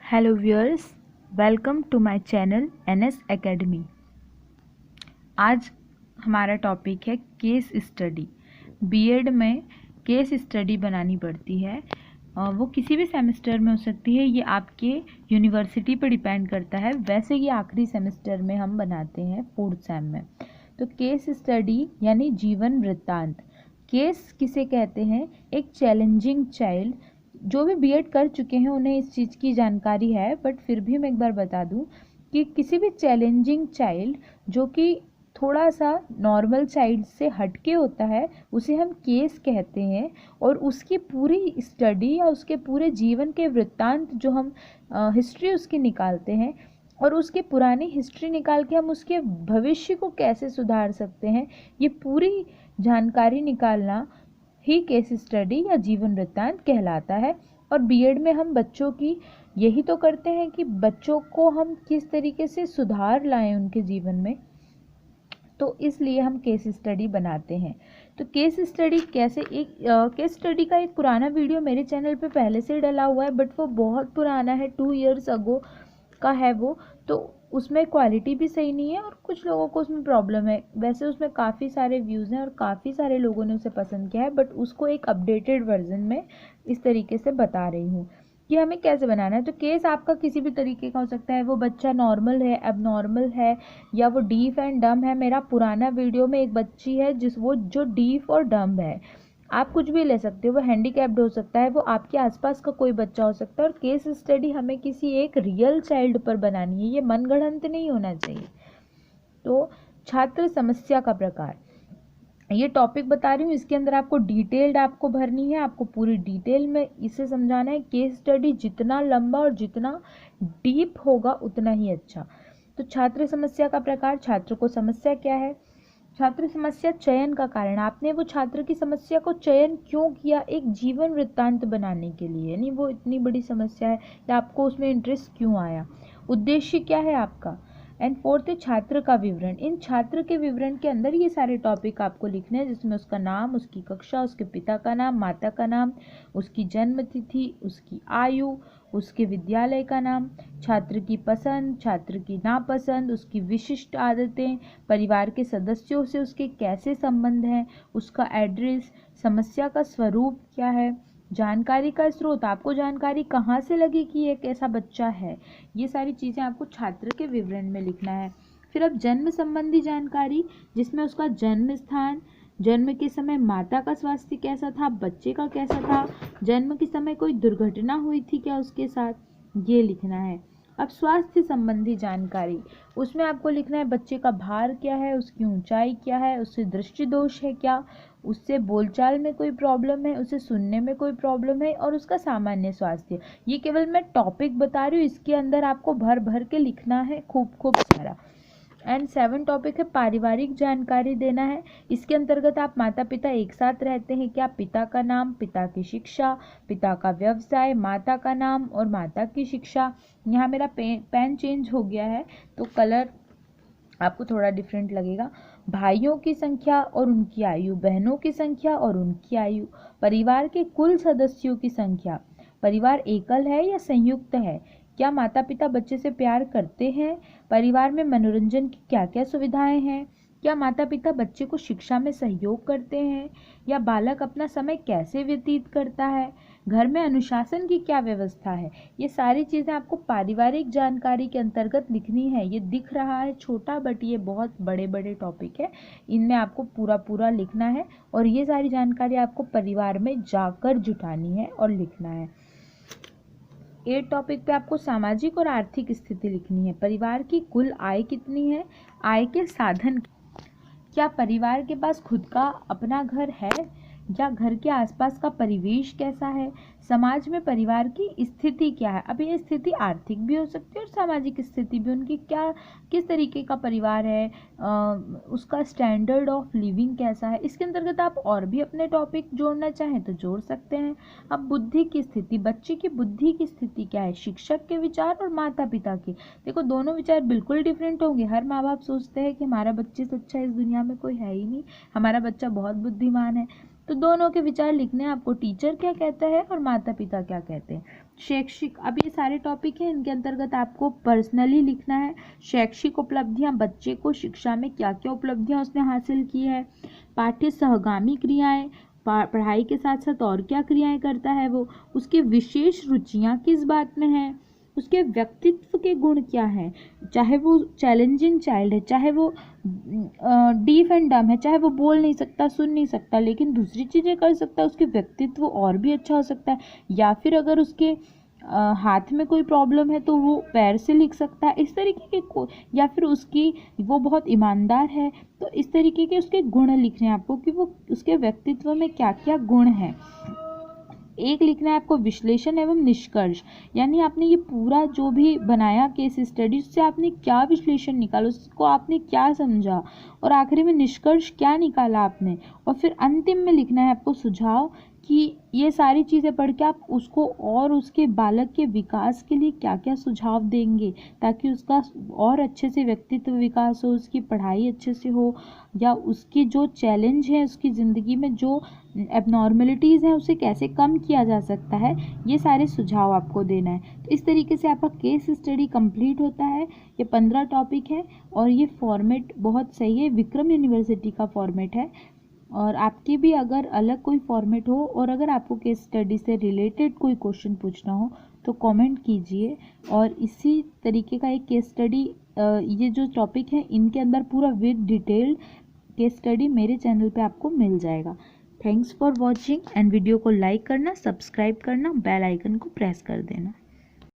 Hello viewers, welcome to my channel NS academy. आज हमारा topic है केस स्टडी। बीएड में केस स्टडी बनानी पड़ती है। वो किसी भी सेमेस्टर में हो सकती है, ये आपके यूनिवर्सिटी पर डिपेंड करता है। वैसे ये आखिरी सेमेस्टर में हम बनाते हैं, 4th सेम में। तो केस स्टडी यानी जीवन वृत्तांत। केस किसे कहते हैं? एक चैलेंजिंग चाइल्ड। जो भी बीएड कर चुके हैं उन्हें इस चीज़ की जानकारी है, बट फिर भी मैं एक बार बता दूं कि किसी भी चैलेंजिंग चाइल्ड जो कि थोड़ा सा नॉर्मल चाइल्ड से हटके होता है, उसे हम केस कहते हैं। और उसकी पूरी स्टडी या उसके पूरे जीवन के वृत्तांत जो हम हिस्ट्री उसकी निकालते हैं, और उसकी पुरानी हिस्ट्री निकाल के हम उसके भविष्य को कैसे सुधार सकते हैं, ये पूरी जानकारी निकालना ही केस स्टडी या जीवन वृत्तांत कहलाता है। और बीएड में हम बच्चों की यही तो करते हैं कि बच्चों को हम किस तरीके से सुधार लाएं उनके जीवन में, तो इसलिए हम केस स्टडी बनाते हैं। तो केस स्टडी कैसे, केस स्टडी का एक पुराना वीडियो मेरे चैनल पे पहले से डला हुआ है, बट वो बहुत पुराना है, 2 years अगो का है वो। तो उसमें क्वालिटी भी सही नहीं है और कुछ लोगों को उसमें प्रॉब्लम है। वैसे उसमें काफ़ी सारे व्यूज़ हैं और काफ़ी सारे लोगों ने उसे पसंद किया है, बट उसको एक अपडेटेड वर्जन में इस तरीके से बता रही हूँ कि हमें कैसे बनाना है। तो केस आपका किसी भी तरीके का हो सकता है। वो बच्चा नॉर्मल है, एबनॉर्मल है, या वो डीफ एंड डम है। मेरा पुराना वीडियो में एक बच्ची है जो डीफ और डम है। आप कुछ भी ले सकते हो। वो हैंडीकैप्ड हो सकता है, वो आपके आसपास का कोई बच्चा हो सकता है। और केस स्टडी हमें किसी एक रियल चाइल्ड पर बनानी है, ये मनगढ़ंत नहीं होना चाहिए। तो छात्र समस्या का प्रकार, ये टॉपिक बता रही हूँ, इसके अंदर आपको डिटेल्ड आपको भरनी है, आपको पूरी डिटेल में इसे समझाना है। केस स्टडी जितना लंबा और जितना डीप होगा उतना ही अच्छा। तो छात्र समस्या का प्रकार, छात्र को समस्या क्या है? छात्र समस्या चयन का कारण, आपने वो छात्र की समस्या को चयन क्यों किया? एक जीवन वृत्तांत बनाने के लिए, यानी वो इतनी बड़ी समस्या है या आपको उसमें इंटरेस्ट क्यों आया? उद्देश्य क्या है आपका? एंड 4th है छात्र का विवरण। इन छात्र के विवरण के अंदर ये सारे टॉपिक आपको लिखने हैं, जिसमें उसका नाम, उसकी कक्षा, उसके पिता का नाम, माता का नाम, उसकी जन्म तिथि, उसकी आयु, उसके विद्यालय का नाम, छात्र की पसंद, छात्र की नापसंद, उसकी विशिष्ट आदतें, परिवार के सदस्यों से उसके कैसे संबंध हैं, उसका एड्रेस, समस्या का स्वरूप क्या है, जानकारी का स्रोत, आपको जानकारी कहाँ से लगी कि एक ऐसा बच्चा है। ये सारी चीज़ें आपको छात्र के विवरण में लिखना है। फिर अब जन्म संबंधी जानकारी, जिसमें उसका जन्म स्थान, जन्म के समय माता का स्वास्थ्य कैसा था, बच्चे का कैसा था, जन्म के समय कोई दुर्घटना हुई थी क्या उसके साथ, ये लिखना है। अब स्वास्थ्य संबंधी जानकारी, उसमें आपको लिखना है बच्चे का भार क्या है, उसकी ऊंचाई क्या है, उससे दृष्टि दोष है क्या, उससे बोलचाल में कोई प्रॉब्लम है, उसे सुनने में कोई प्रॉब्लम है, और उसका सामान्य स्वास्थ्य। ये केवल मैं टॉपिक बता रही हूँ, इसके अंदर आपको भर भर के लिखना है खूब खूब सारा। एंड 7 टॉपिक है पारिवारिक जानकारी देना है। इसके अंतर्गत आप माता पिता एक साथ रहते हैं क्या, पिता का नाम, पिता की शिक्षा, पिता का व्यवसाय, माता का नाम और माता की शिक्षा। यहाँ मेरा पेन चेंज हो गया है तो कलर आपको थोड़ा डिफरेंट लगेगा। भाइयों की संख्या और उनकी आयु, बहनों की संख्या और उनकी आयु, परिवार के कुल सदस्यों की संख्या, परिवार एकल है या संयुक्त है, क्या माता पिता बच्चे से प्यार करते हैं, परिवार में मनोरंजन की क्या क्या सुविधाएं हैं, क्या माता पिता बच्चे को शिक्षा में सहयोग करते हैं, या बालक अपना समय कैसे व्यतीत करता है, घर में अनुशासन की क्या व्यवस्था है। ये सारी चीज़ें आपको पारिवारिक जानकारी के अंतर्गत लिखनी है। ये दिख रहा है छोटा, बट ये बहुत बड़े बड़े टॉपिक है, इनमें आपको पूरा पूरा लिखना है। और ये सारी जानकारी आपको परिवार में जाकर जुटानी है और लिखना है। 8 टॉपिक पे आपको सामाजिक और आर्थिक स्थिति लिखनी है। परिवार की कुल आय कितनी है, आय के साधन, क्या परिवार के पास खुद का अपना घर है, या घर के आसपास का परिवेश कैसा है, समाज में परिवार की स्थिति क्या है। अब ये स्थिति आर्थिक भी हो सकती है और सामाजिक स्थिति भी, उनकी क्या किस तरीके का परिवार है, उसका स्टैंडर्ड ऑफ लिविंग कैसा है। इसके अंतर्गत आप और भी अपने टॉपिक जोड़ना चाहें तो जोड़ सकते हैं। अब बुद्धि की स्थिति, बच्चे की बुद्धि की स्थिति क्या है, शिक्षक के विचार और माता पिता के। देखो दोनों विचार बिल्कुल डिफरेंट होंगे। हर माँ बाप सोचते हैं कि हमारा बच्चे से अच्छा इस दुनिया में कोई है ही नहीं, हमारा बच्चा बहुत बुद्धिमान है। तो दोनों के विचार लिखने हैं आपको, टीचर क्या कहता है और माता पिता क्या कहते हैं। शैक्षिक, अब ये सारे टॉपिक हैं, इनके अंतर्गत आपको पर्सनली लिखना है शैक्षिक उपलब्धियां, बच्चे को शिक्षा में क्या क्या उपलब्धियां उसने हासिल की है, पाठ्य सहगामी क्रियाएं, पढ़ाई के साथ साथ और क्या क्रियाएं करता है वो, उसकी विशेष रुचियां किस बात में है, उसके व्यक्तित्व के गुण क्या हैं, चाहे वो चैलेंजिंग चाइल्ड है, चाहे वो डीफ एंड डम है, चाहे वो बोल नहीं सकता, सुन नहीं सकता, लेकिन दूसरी चीज़ें कर सकता है, उसके व्यक्तित्व और भी अच्छा हो सकता है, या फिर अगर उसके हाथ में कोई प्रॉब्लम है तो वो पैर से लिख सकता है, इस तरीके के या फिर उसकी वो बहुत ईमानदार है, तो इस तरीके के उसके गुण लिखने हैं आपको कि वो उसके व्यक्तित्व में क्या क्या गुण हैं। एक लिखना है आपको विश्लेषण एवं निष्कर्ष, यानी आपने ये पूरा जो भी बनाया केस स्टडी, उससे आपने क्या विश्लेषण निकाला, उसको आपने क्या समझा, और आखिरी में निष्कर्ष क्या निकाला आपने, और फिर अंतिम में लिखना है आपको सुझाव कि ये सारी चीज़ें पढ़ के आप उसको और उसके बालक के विकास के लिए क्या क्या सुझाव देंगे, ताकि उसका और अच्छे से व्यक्तित्व विकास हो, उसकी पढ़ाई अच्छे से हो, या उसकी जो चैलेंज है उसकी ज़िंदगी में, जो एबनॉर्मलिटीज़ हैं, उसे कैसे कम किया जा सकता है, ये सारे सुझाव आपको देना है। तो इस तरीके से आपका केस स्टडी कंप्लीट होता है। ये 15 टॉपिक है और ये फॉर्मेट बहुत सही है, विक्रम यूनिवर्सिटी का फॉर्मेट है। और आपकी भी अगर अलग कोई फॉर्मेट हो और अगर आपको केस स्टडी से रिलेटेड कोई क्वेश्चन पूछना हो तो कमेंट कीजिए। और इसी तरीके का एक केस स्टडी, ये जो टॉपिक है इनके अंदर पूरा विद डिटेल्ड केस स्टडी मेरे चैनल पे आपको मिल जाएगा। Thanks for watching, and video को लाइक करना, सब्सक्राइब करना, बेल आइकन को प्रेस कर देना।